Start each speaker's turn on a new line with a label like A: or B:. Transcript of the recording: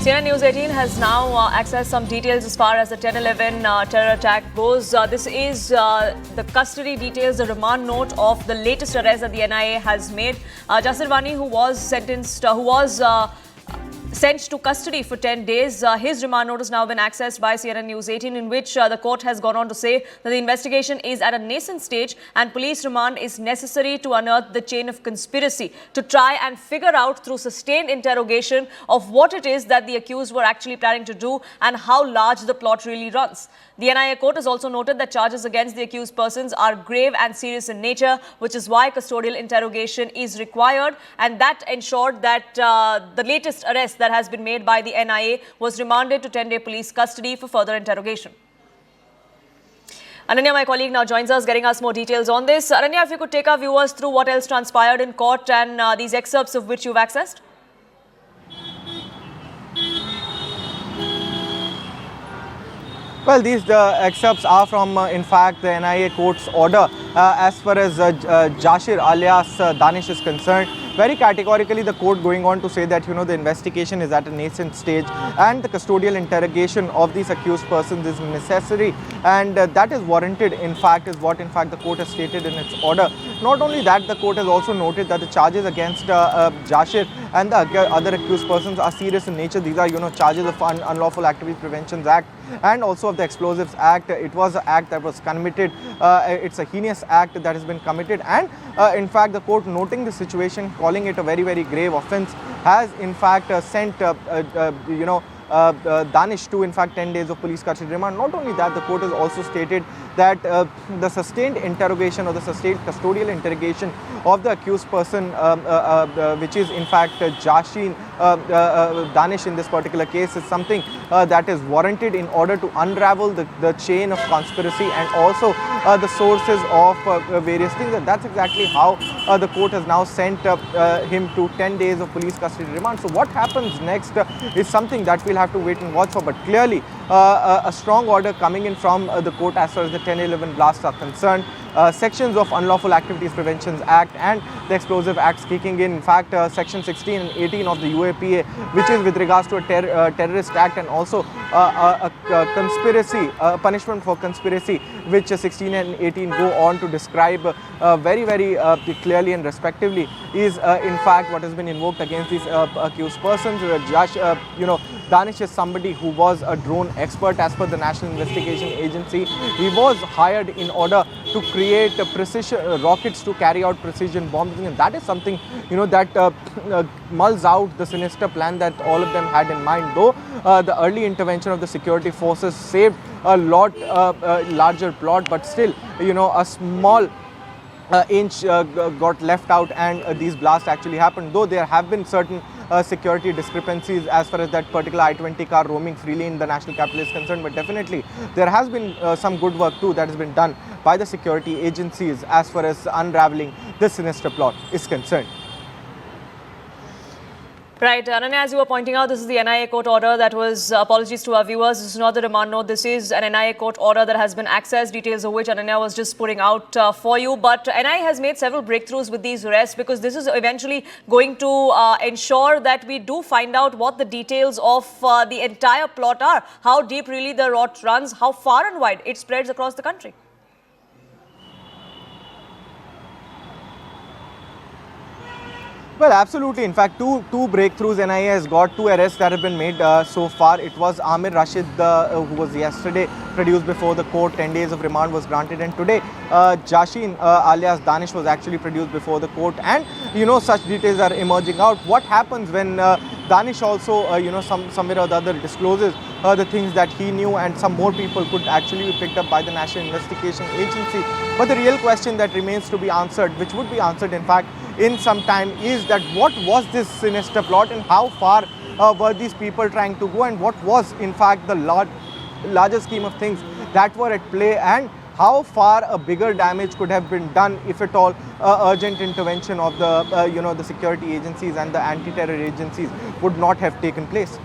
A: CNN News 18 has now accessed some details as far as the 10/11 terror attack goes. This is the custody details, the remand note of the latest arrest that the NIA has made. Jasir Wani, who was sent to custody for 10 days. His remand note has now been accessed by CNN News 18, in which the court has gone on to say that the investigation is at a nascent stage and police remand is necessary to unearth the chain of conspiracy to try and figure out through sustained interrogation of what it is that the accused were actually planning to do and how large the plot really runs. The NIA Court has also noted that charges against the accused persons are grave and serious in nature, which is why custodial interrogation is required, and that ensured that the latest arrest that has been made by the NIA was remanded to 10-day police custody for further interrogation. Ananya, my colleague, now joins us, getting us more details on this. Ananya, if you could take our viewers through what else transpired in court and these excerpts of which you've accessed.
B: Well, these excerpts are from, in fact, the NIA Court's order. As far as Jasir alias Danish is concerned, very categorically the court going on to say that, the investigation is at a nascent stage and the custodial interrogation of these accused persons is necessary, and that is warranted, in fact, is what, in fact, the court has stated in its order. Not only that, the court has also noted that the charges against Jasir and the other accused persons are serious in nature. These are, charges of Unlawful Activities Prevention Act and also of the Explosives Act. It was an act that was committed. It's a heinous act that has been committed, and in fact, the court, noting the situation, calling it a very, very grave offence, has in fact sent Danish to, in fact, 10 days of police custody remand. Not only that, the court has also stated that the sustained interrogation or the sustained custodial interrogation of the accused person, which is in fact Jasir Danish in this particular case, is something that is warranted in order to unravel the chain of conspiracy and also the sources of various things. And that's exactly how the court has now sent him to 10 days of police custody remand. So what happens next is something that we'll have to wait and watch for, but clearly a strong order coming in from the court as far as the 10/11 blasts are concerned. Sections of Unlawful Activities Prevention Act and the Explosive Acts kicking in. In fact, Section 16 and 18 of the UAPA, which is with regards to a terrorist act, and also a conspiracy, punishment for conspiracy, which 16 and 18 go on to describe very, very clearly and respectively, is in fact what has been invoked against these accused persons. Danish is somebody who was a drone expert as per the National Investigation Agency. He was hired in order to create precision rockets to carry out precision bombing, and that is something that mulls out the sinister plan that all of them had in mind. Though the early intervention of the security forces saved a lot larger plot, but still a small inch got left out, and these blasts actually happened. Though there have been certain security discrepancies as far as that particular I-20 car roaming freely in the national capital is concerned, but definitely there has been some good work too that has been done by the security agencies as far as unraveling this sinister plot is concerned.
A: Right, Ananya, as you were pointing out, this is the NIA Court order that was, apologies to our viewers, this is not the remand note, this is an NIA Court order that has been accessed, details of which Ananya was just putting out for you. But NIA has made several breakthroughs with these arrests, because this is eventually going to ensure that we do find out what the details of the entire plot are, how deep really the rot runs, how far and wide it spreads across the country.
B: Well, absolutely. In fact, two breakthroughs NIA has got, 2 arrests that have been made so far. It was Amir Rashid, who was yesterday produced before the court. 10 days of remand was granted, and today Jasir alias Danish was actually produced before the court. And such details are emerging out. What happens when Danish also somewhere or the other discloses the things that he knew, and some more people could actually be picked up by the National Investigation Agency. But the real question that remains to be answered, which would be answered in fact in some time, is that what was this sinister plot and how far were these people trying to go, and what was in fact the larger scheme of things that were at play, and how far a bigger damage could have been done if at all urgent intervention of the the security agencies and the anti-terror agencies would not have taken place.